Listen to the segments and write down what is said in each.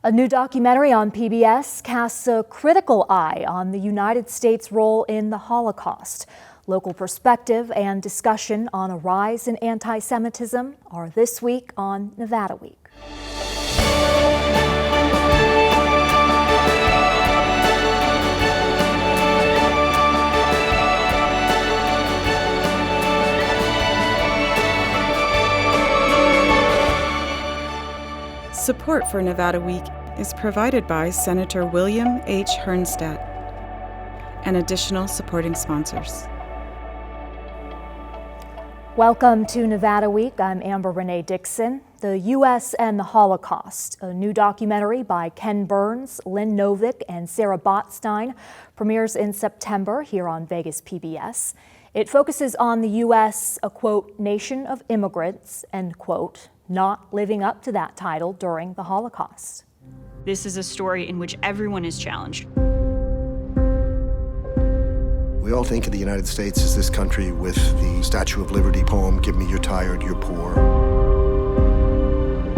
A new documentary on PBS casts a critical eye on the United States' role in the Holocaust. Local perspective and discussion on a rise in anti-Semitism are this week on Nevada Week. Support for Nevada Week is provided by Senator William H. Hernnstedt and additional supporting sponsors. Welcome to Nevada Week. I'm Amber Renee Dixon. The U.S. and the Holocaust, a new documentary by Ken Burns, Lynn Novick, and Sarah Botstein, premieres in September here on Vegas PBS. It focuses on the U.S., a quote, nation of immigrants, end quote, not living up to that title during the Holocaust. This is a story in which everyone is challenged. We all think of the United States as this country with the Statue of Liberty poem, "Give me you're tired, you're poor."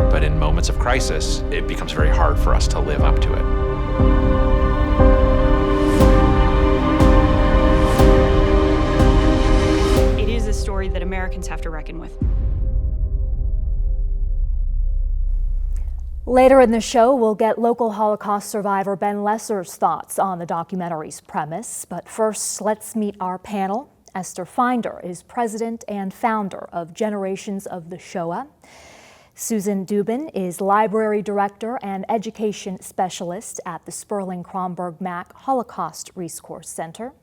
But in moments of crisis, it becomes very hard for us to live up to it. It is a story that Americans have to reckon with. Later in the show, we'll get local Holocaust survivor Ben Lesser's thoughts on the documentary's premise. But first, let's meet our panel. Esther Finder is president and founder of Generations of the Shoah. Susan Dubin is library director and education specialist at the Sperling Kromberg Mack Holocaust Resource Center.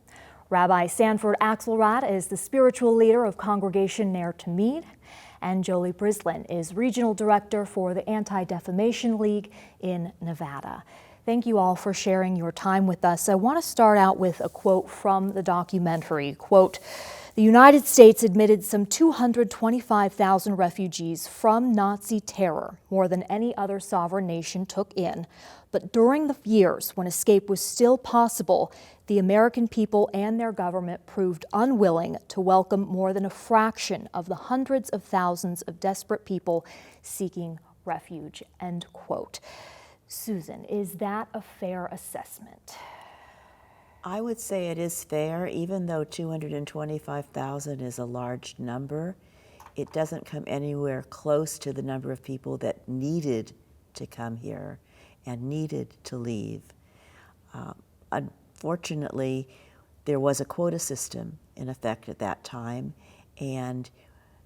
Rabbi Sanford Axelrod is the spiritual leader of Congregation Ner Tamid. And Jolie Brislin is regional director for the Anti-Defamation League in Nevada. Thank you all for sharing your time with us. I want to start out with a quote from the documentary. Quote, "The United States admitted some 225,000 refugees from Nazi terror, more than any other sovereign nation took in. But during the years when escape was still possible, the American people and their government proved unwilling to welcome more than a fraction of the hundreds of thousands of desperate people seeking refuge," end quote. Susan, is that a fair assessment? I would say it is fair, even though 225,000 is a large number. It doesn't come anywhere close to the number of people that needed to come here and needed to leave. Unfortunately, there was a quota system in effect at that time, and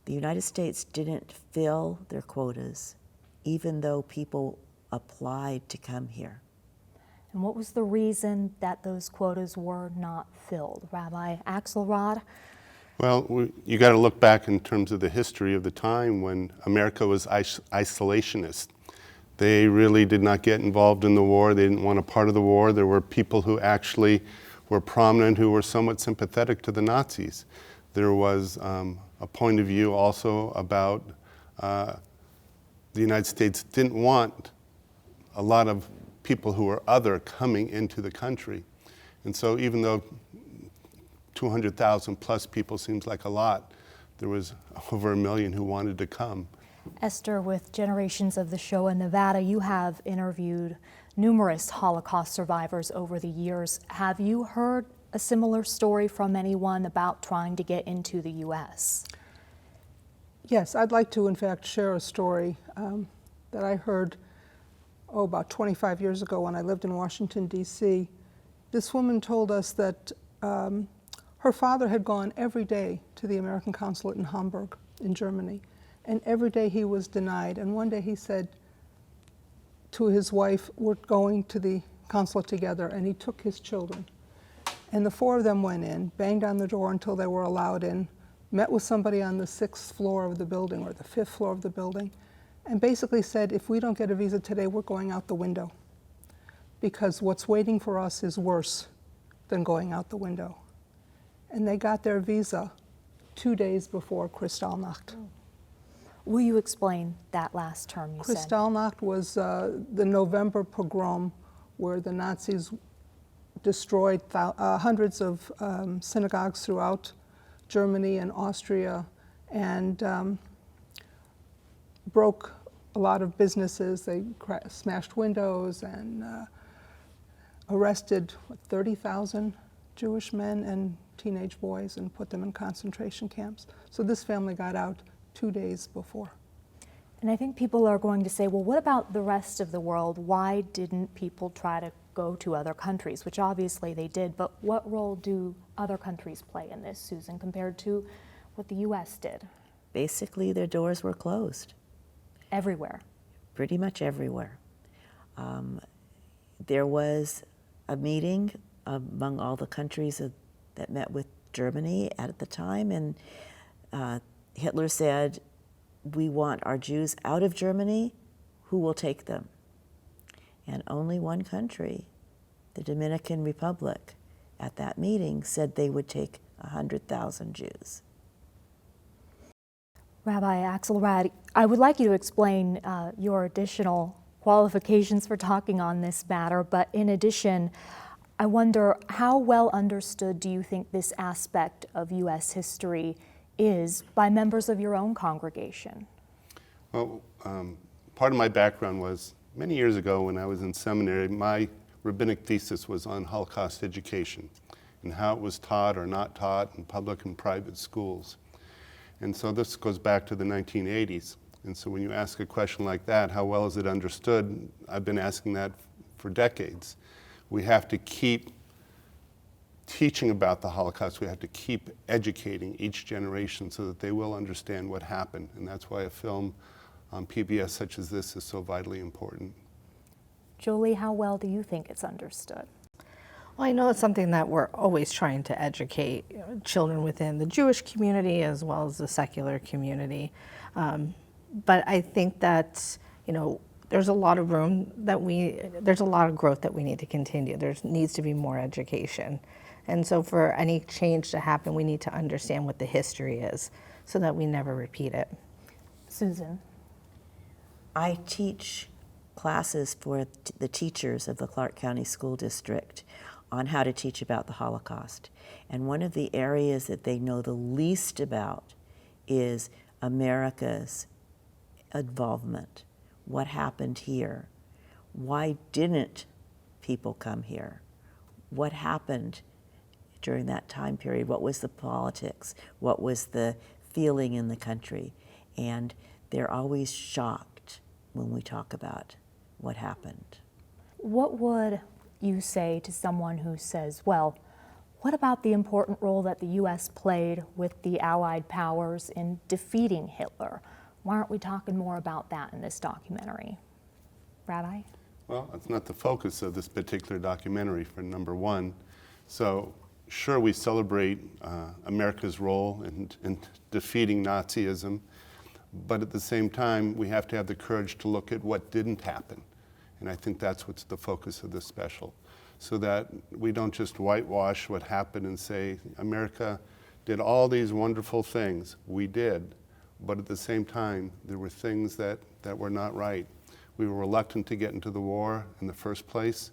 the United States didn't fill their quotas, even though people applied to come here. And what was the reason that those quotas were not filled? Rabbi Axelrod? Well, you got to look back in terms of the history of the time when America was isolationist. They really did not get involved in the war. They didn't want a part of the war. There were people who actually were prominent who were somewhat sympathetic to the Nazis. There was a point of view also about the United States didn't want a lot of people who were other coming into the country. And so even though 200,000 plus people seems like a lot, there was over 1 million who wanted to come. Esther, with Generations of the Shoah Nevada, you have interviewed numerous Holocaust survivors over the years. Have you heard a similar story from anyone about trying to get into the U.S.? Yes, I'd like to, in fact, share a story that I heard about 25 years ago when I lived in Washington, D.C. This woman told us that her father had gone every day to the American consulate in Hamburg, in Germany, and every day he was denied. And one day he said to his wife, "We're going to the consulate together," and he took his children. And the four of them went in, banged on the door until they were allowed in, met with somebody on the 6th floor of the building or the 5th floor of the building, and basically said, "If we don't get a visa today, we're going out the window, because what's waiting for us is worse than going out the window." And they got their visa 2 days before Kristallnacht. Will you explain that last term you said? Kristallnacht was the November pogrom where the Nazis destroyed hundreds of synagogues throughout Germany and Austria and broke a lot of businesses. They smashed windows and arrested 30,000 Jewish men and teenage boys and put them in concentration camps. So this family got out 2 days before. And I think people are going to say, well, what about the rest of the world? Why didn't people try to go to other countries, which obviously they did, but what role do other countries play in this, Susan, compared to what the U.S. did? Basically, their doors were closed. Everywhere. Pretty much everywhere. There was a meeting among all the countries that met with Germany at the time, and Hitler said, "We want our Jews out of Germany. Who will take them?" And only one country, the Dominican Republic, at that meeting said they would take 100,000 Jews. Rabbi Axelrad, I would like you to explain your additional qualifications for talking on this matter, but in addition, I wonder how well understood do you think this aspect of U.S. history is by members of your own congregation? Well, part of my background was many years ago when I was in seminary, my rabbinic thesis was on Holocaust education and how it was taught or not taught in public and private schools. And so this goes back to the 1980s. And so when you ask a question like that, how well is it understood? I've been asking that for decades. We have to keep teaching about the Holocaust. We have to keep educating each generation so that they will understand what happened. And that's why a film on PBS such as this is so vitally important. Julie, how well do you think it's understood? Well, I know it's something that we're always trying to educate children within the Jewish community as well as the secular community. But I think that, there's a lot of there's a lot of growth that we need to continue. There needs to be more education. And so for any change to happen, we need to understand what the history is so that we never repeat it. Susan? I teach classes for the teachers of the Clark County School District on how to teach about the Holocaust. And one of the areas that they know the least about is America's involvement. What happened here? Why didn't people come here? What happened during that time period? What was the politics? What was the feeling in the country? And they're always shocked when we talk about what happened. What would you say to someone who says, well, what about the important role that the U.S. played with the Allied powers in defeating Hitler? Why aren't we talking more about that in this documentary? Rabbi? Well, that's not the focus of this particular documentary, for number one. So sure, we celebrate America's role in defeating Nazism, but at the same time, we have to have the courage to look at what didn't happen. And I think that's what's the focus of this special, so that we don't just whitewash what happened and say, America did all these wonderful things. We did, but at the same time, there were things that were not right. We were reluctant to get into the war in the first place.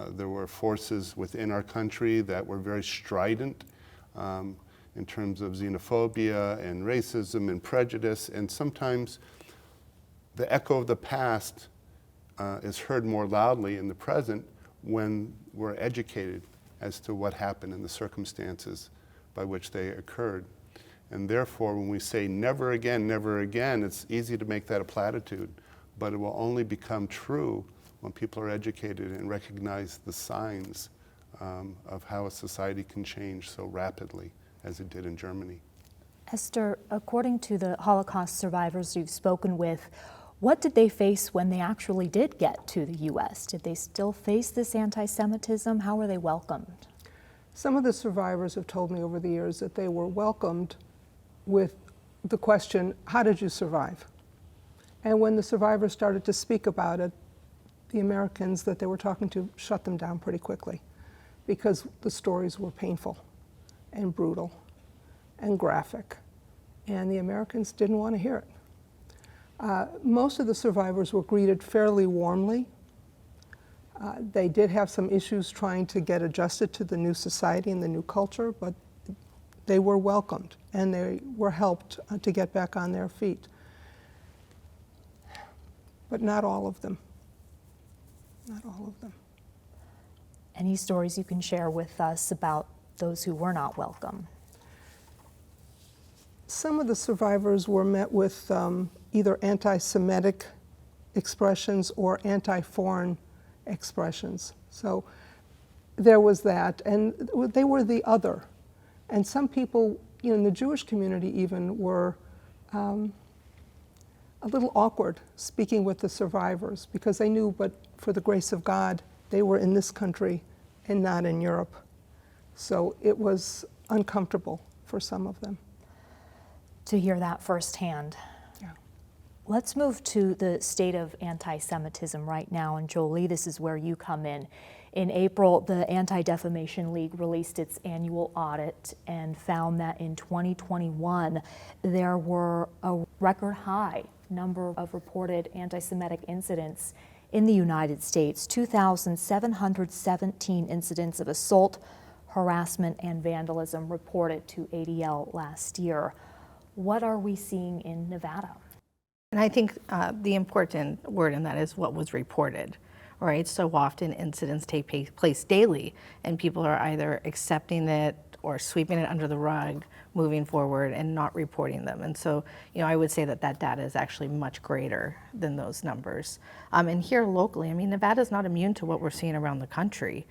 There were forces within our country that were very strident in terms of xenophobia and racism and prejudice, and sometimes the echo of the past is heard more loudly in the present when we're educated as to what happened and the circumstances by which they occurred. And therefore, when we say never again, it's easy to make that a platitude, but it will only become true when people are educated and recognize the signs of how a society can change so rapidly as it did in Germany. Esther, according to the Holocaust survivors you've spoken with, what did they face when they actually did get to the U.S.? Did they still face this anti-Semitism? How were they welcomed? Some of the survivors have told me over the years that they were welcomed with the question, how did you survive? And when the survivors started to speak about it, the Americans that they were talking to shut them down pretty quickly because the stories were painful and brutal and graphic, and the Americans didn't want to hear it. Most of the survivors were greeted fairly warmly. They did have some issues trying to get adjusted to the new society and the new culture, but they were welcomed and they were helped to get back on their feet. but not all of them. Not all of them. Any stories you can share with us about those who were not welcome? Some of the survivors were met with either anti-Semitic expressions or anti-foreign expressions. So there was that, and they were the other. And some people, in the Jewish community even, were a little awkward speaking with the survivors because they knew, but for the grace of God, they were in this country and not in Europe. So it was uncomfortable for some of them. To hear that firsthand. Yeah. Let's move to the state of anti-Semitism right now. And Jolie, this is where you come in. In April, the Anti-Defamation League released its annual audit and found that in 2021, there were a record high number of reported anti-Semitic incidents in the United States, 2,717 incidents of assault, harassment, and vandalism reported to ADL last year. What are we seeing in Nevada? And I think the important word in that is what was reported, right? So often incidents take place daily, and people are either accepting it or sweeping it under the rug, moving forward and not reporting them. And so, I would say that data is actually much greater than those numbers. And here locally, Nevada is not immune to what we're seeing around the country.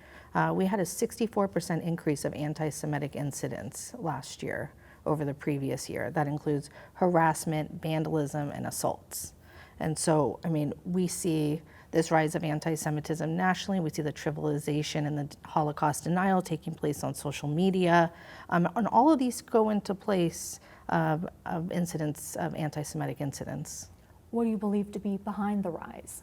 We had a 64% increase of anti-Semitic incidents last year over the previous year. That includes harassment, vandalism, and assaults. And so, we see this rise of anti-Semitism nationally. We see the trivialization and the Holocaust denial taking place on social media. And all of these go into place of incidents, of anti-Semitic incidents. What do you believe to be behind the rise?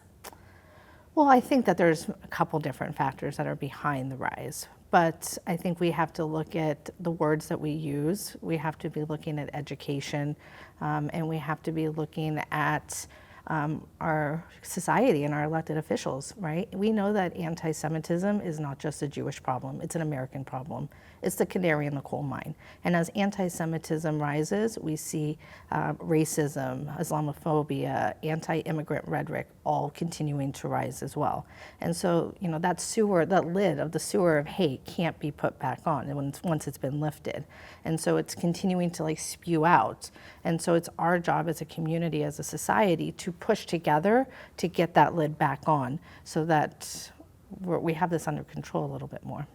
Well, I think that there's a couple different factors that are behind the rise. But I think we have to look at the words that we use. We have to be looking at education, and we have to be looking at our society and our elected officials, right? We know that anti-Semitism is not just a Jewish problem, it's an American problem. It's the canary in the coal mine. And as anti-Semitism rises, we see racism, Islamophobia, anti-immigrant rhetoric all continuing to rise as well. And so, that lid of the sewer of hate can't be put back on once it's been lifted. And so it's continuing to spew out. And so it's our job as a community, as a society, to push together to get that lid back on so that we have this under control a little bit more.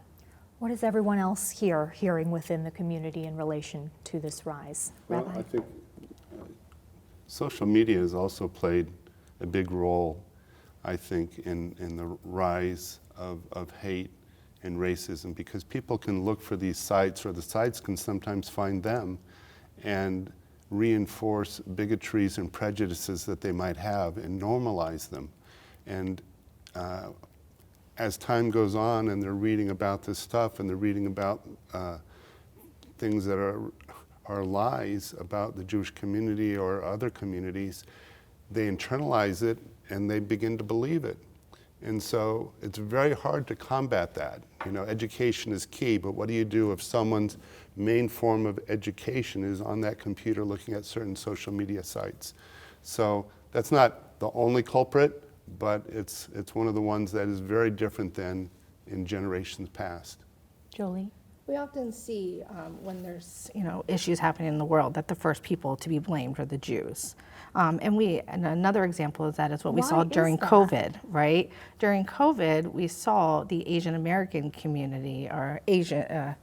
What is everyone else here hearing within the community in relation to this rise? Well, Rabbi? I think social media has also played a big role, I think, in the rise of hate and racism, because people can look for these sites, or the sites can sometimes find them, and reinforce bigotries and prejudices that they might have and normalize them. And as time goes on and they're reading about this stuff and they're reading about things that are lies about the Jewish community or other communities, they internalize it and they begin to believe it. And so it's very hard to combat that. Education is key, but what do you do if someone's main form of education is on that computer looking at certain social media sites? So that's not the only culprit, but it's one of the ones that is very different than in generations past. Jolie? We often see when there's issues happening in the world that the first people to be blamed are the Jews. And another example of that is what we saw during COVID, right? During COVID, we saw the Asian American community or Asian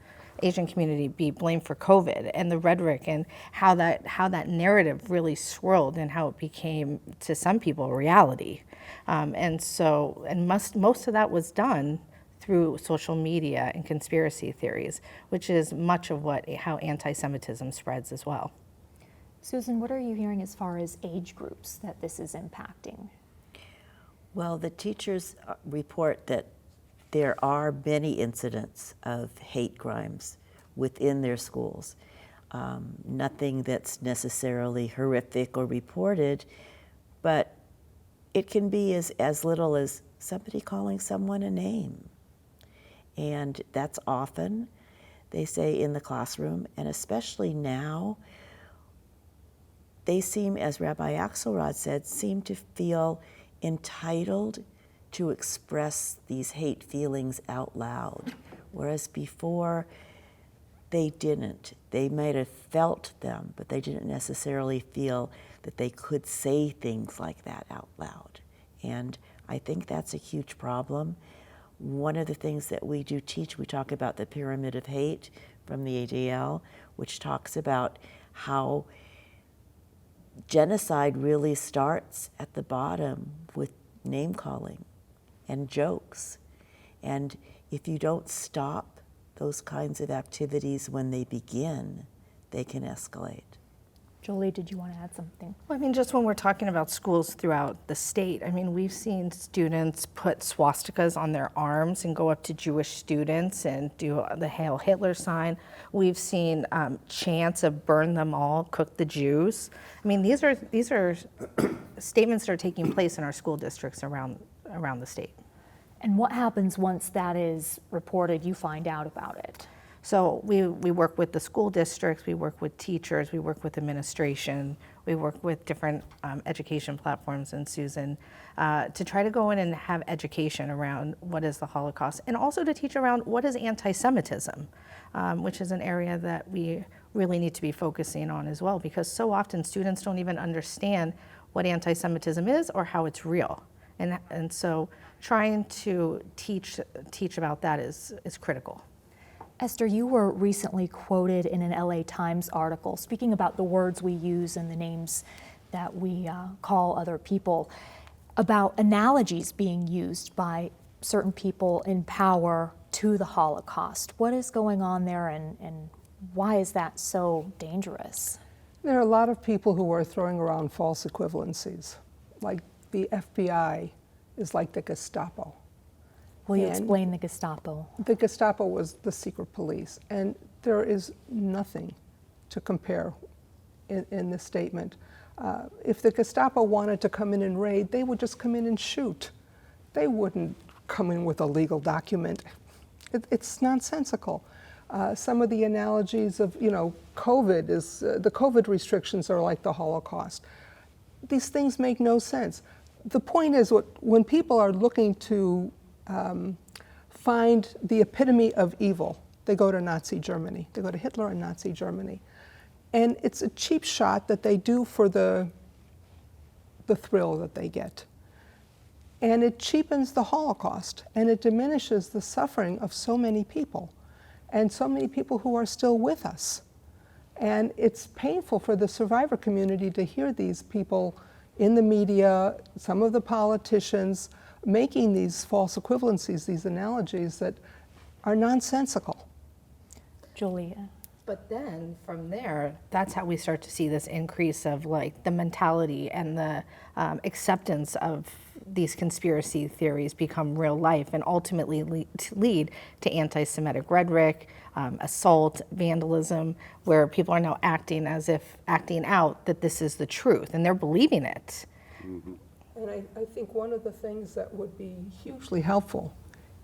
community be blamed for COVID, and the rhetoric and how that narrative really swirled and how it became, to some people, a reality. Most of that was done through social media and conspiracy theories, which is much of how anti-Semitism spreads as well. Susan, what are you hearing as far as age groups that this is impacting? Well, the teachers report that there are many incidents of hate crimes within their schools. Nothing that's necessarily horrific or reported, but it can be as little as somebody calling someone a name. And that's often, they say, in the classroom, and especially now, they seem, as Rabbi Axelrod said, seem to feel entitled to express these hate feelings out loud, whereas before they didn't. They might have felt them, but they didn't necessarily feel that they could say things like that out loud. And I think that's a huge problem. One of the things that we do teach, we talk about the pyramid of hate from the ADL, which talks about how genocide really starts at the bottom with name calling and jokes. And if you don't stop those kinds of activities when they begin, they can escalate. Julie, did you want to add something? Well, I mean, just when we're talking about schools throughout the state, I mean, we've seen students put swastikas on their arms and go up to Jewish students and do the Hail Hitler sign. We've seen chants of burn them all, cook the Jews. I mean, these are statements that are taking place in our school districts around the state. And what happens once that is reported, you find out about it? So we work with the school districts, we work with teachers, we work with administration, we work with different education platforms and Susan to try to go in and have education around what is the Holocaust, and also to teach around what is anti-Semitism, which is an area that we really need to be focusing on as well, because so often students don't even understand what anti-Semitism is or how it's real. And so trying to teach about that is critical. Esther, you were recently quoted in an LA Times article speaking about the words we use and the names that we call other people, about analogies being used by certain people in power to the Holocaust. What is going on there, and why is that so dangerous? There are a lot of people who are throwing around false equivalencies, like the FBI is like the Gestapo. Will you explain the Gestapo? The Gestapo was the secret police, and there is nothing to compare in this statement. If the Gestapo wanted to come in and raid, they would just come in and shoot. They wouldn't come in with a legal document. It's nonsensical. Some of the analogies of, COVID is, the COVID restrictions are like the Holocaust. These things make no sense. The point is, when people are looking to find the epitome of evil, they go to Nazi Germany. They go to Hitler and Nazi Germany. And it's a cheap shot that they do for the thrill that they get. And it cheapens the Holocaust, and it diminishes the suffering of so many people, and so many people who are still with us. And it's painful for the survivor community to hear these people in the media, some of the politicians, making these false equivalencies, these analogies that are nonsensical. Julia. But then from there, that's how we start to see this increase of like the mentality and the acceptance of these conspiracy theories become real life and ultimately lead to anti-Semitic rhetoric, assault, vandalism, where people are now acting out that this is the truth, and they're believing it. Mm-hmm. And I think one of the things that would be hugely helpful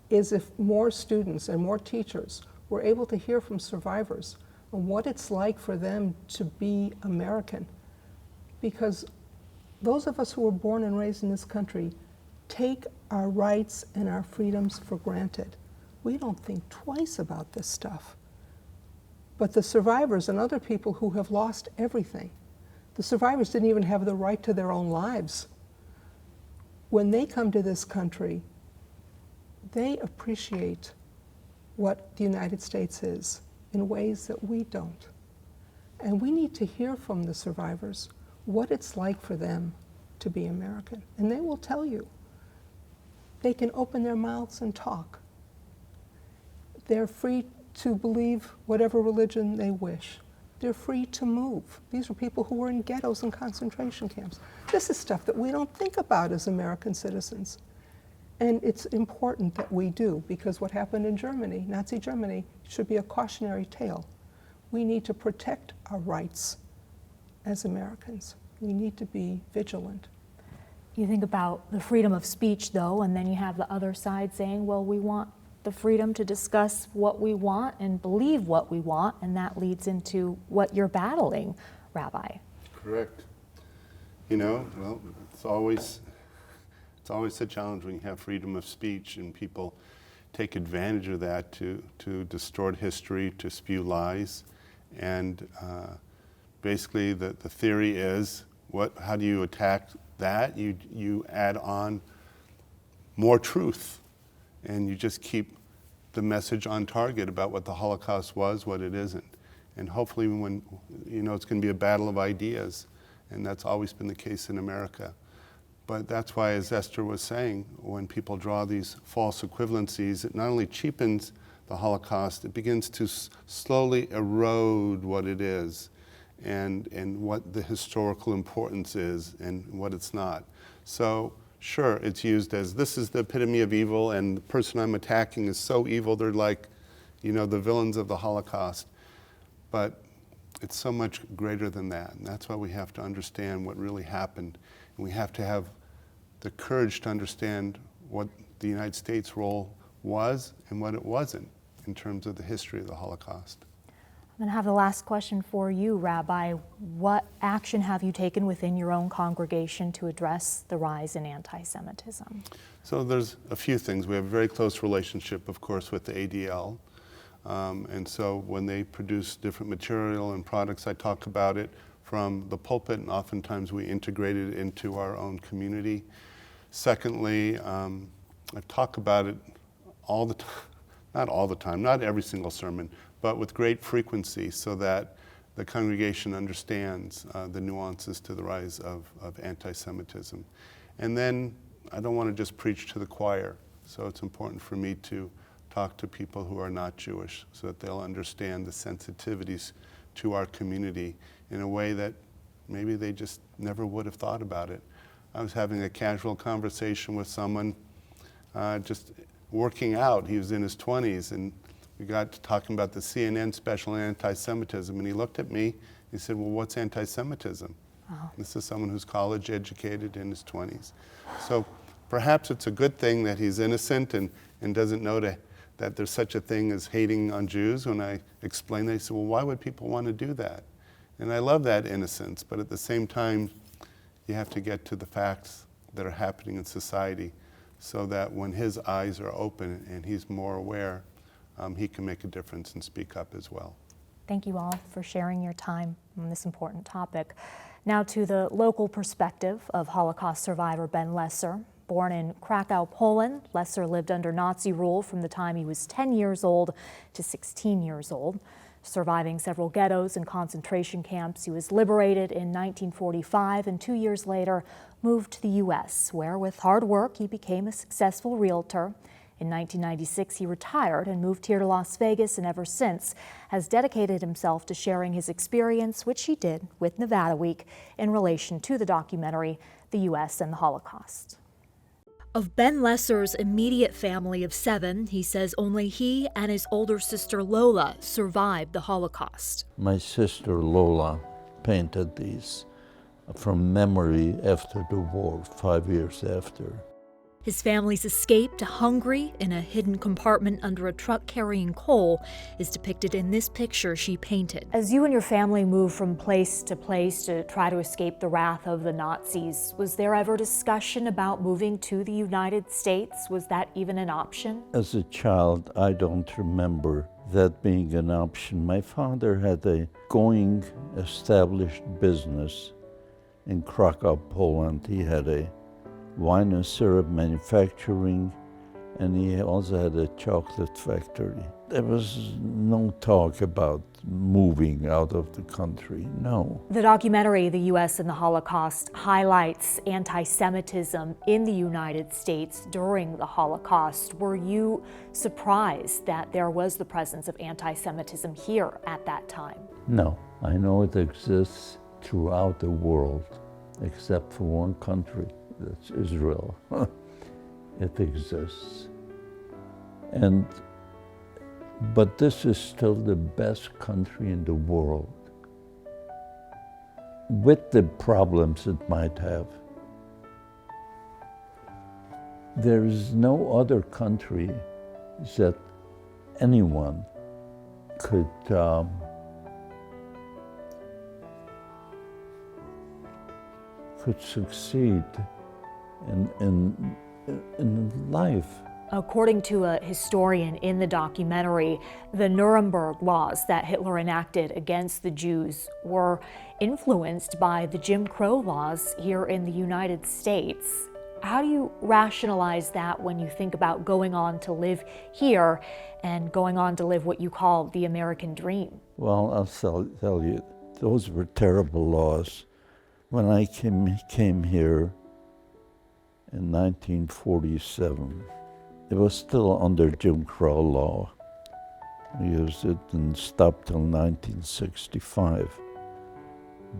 is if more students and more teachers were able to hear from survivors on what it's like for them to be American. Because those of us who were born and raised in this country take our rights and our freedoms for granted. We don't think twice about this stuff. But the survivors and other people who have lost everything, the survivors didn't even have the right to their own lives. When they come to this country, they appreciate what the United States is in ways that we don't. And we need to hear from the survivors what it's like for them to be American. And they will tell you. They can open their mouths and talk. They're free to believe whatever religion they wish. They're free to move. These are people who were in ghettos and concentration camps. This is stuff that we don't think about as American citizens. And it's important that we do, because what happened in Germany, Nazi Germany, should be a cautionary tale. We need to protect our rights as Americans. We need to be vigilant. You think about the freedom of speech, though, and then you have the other side saying, well, we want the freedom to discuss what we want and believe what we want, and that leads into what you're battling, Rabbi. Correct. Well, it's always It's always a challenge when you have freedom of speech and people take advantage of that to distort history, to spew lies. And basically the theory is, how do you attack that? You add on more truth, and you just keep the message on target about what the Holocaust was, what it isn't. And hopefully when, it's going to be a battle of ideas, and that's always been the case in America. But that's why, as Esther was saying, when people draw these false equivalencies, it not only cheapens the Holocaust, it begins to slowly erode what it is and what the historical importance is and what it's not. So sure, it's used as this is the epitome of evil, and the person I'm attacking is so evil, they're like, the villains of the Holocaust. But it's so much greater than that, and that's why we have to understand what really happened. And we have to have the courage to understand what the United States' role was and what it wasn't in terms of the history of the Holocaust. I'm going to have the last question for you, Rabbi. What action have you taken within your own congregation to address the rise in anti-Semitism? So there's a few things. We have a very close relationship, of course, with the ADL. And so when they produce different material and products, I talk about it from the pulpit, and oftentimes we integrate it into our own community. Secondly, I talk about it all the time, not all the time, not every single sermon, but with great frequency so that the congregation understands the nuances to the rise of anti-Semitism. And then I don't want to just preach to the choir, so it's important for me to talk to people who are not Jewish so that they'll understand the sensitivities to our community in a way that maybe they just never would have thought about it. I was having a casual conversation with someone just working out. He was in his 20s, and we got to talking about the CNN special on anti-Semitism, and he looked at me, he said, well, what's anti-Semitism? Wow. This is someone who's college educated in his 20s. So perhaps it's a good thing that he's innocent and doesn't know that there's such a thing as hating on Jews. When I explained that, he said, well, why would people want to do that? And I love that innocence, but at the same time, you have to get to the facts that are happening in society so that when his eyes are open and he's more aware, he can make a difference and speak up as well. Thank you all for sharing your time on this important topic. Now to the local perspective of Holocaust survivor Ben Lesser. Born in Krakow, Poland, Lesser lived under Nazi rule from the time he was 10 years old to 16 years old. Surviving several ghettos and concentration camps, he was liberated in 1945 and 2 years later moved to the U.S., where with hard work he became a successful realtor. In 1996, he retired and moved here to Las Vegas, and ever since has dedicated himself to sharing his experience, which he did with Nevada Week, in relation to the documentary, The U.S. and the Holocaust. Of Ben Lesser's immediate family of 7, he says only he and his older sister Lola survived the Holocaust. My sister Lola painted these from memory after the war, 5 years after. His family's escape to Hungary in a hidden compartment under a truck carrying coal is depicted in this picture she painted. As you and your family moved from place to try to escape the wrath of the Nazis, was there ever discussion about moving to the United States? Was that even an option? As a child, I don't remember that being an option. My father had a going, established business in Krakow, Poland. He had a wine and syrup manufacturing, and he also had a chocolate factory. There was no talk about moving out of the country, no. The documentary, The U.S. and the Holocaust, highlights anti-Semitism in the United States during the Holocaust. Were you surprised that there was the presence of anti-Semitism here at that time? No, I know it exists throughout the world, except for one country. That's Israel. It exists. But this is still the best country in the world, with the problems it might have. There is no other country that anyone could succeed in life. According to a historian in the documentary, the Nuremberg laws that Hitler enacted against the Jews were influenced by the Jim Crow laws here in the United States. How do you rationalize that when you think about going on to live here and going on to live what you call the American dream? Well, I'll tell you, those were terrible laws. When I came here in 1947, it was still under Jim Crow law. Because it didn't stop till 1965.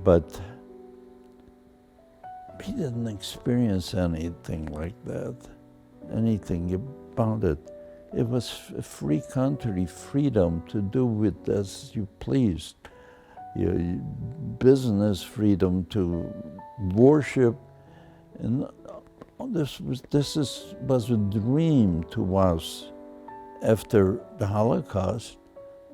But we didn't experience anything like that, anything about it. It was a free country, freedom to do with as you pleased. Your business freedom to worship, and this was a dream to us. After the Holocaust,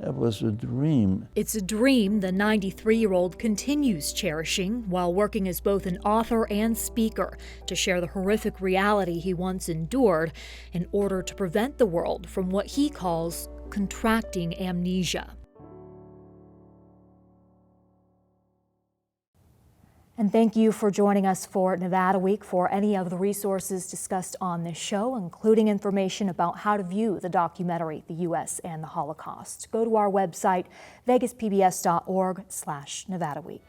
it was a dream. It's a dream the 93-year-old continues cherishing while working as both an author and speaker to share the horrific reality he once endured in order to prevent the world from what he calls contracting amnesia. And thank you for joining us for Nevada Week. For any of the resources discussed on this show, including information about how to view the documentary, The U.S. and the Holocaust, go to our website, vegaspbs.org/Nevada Week.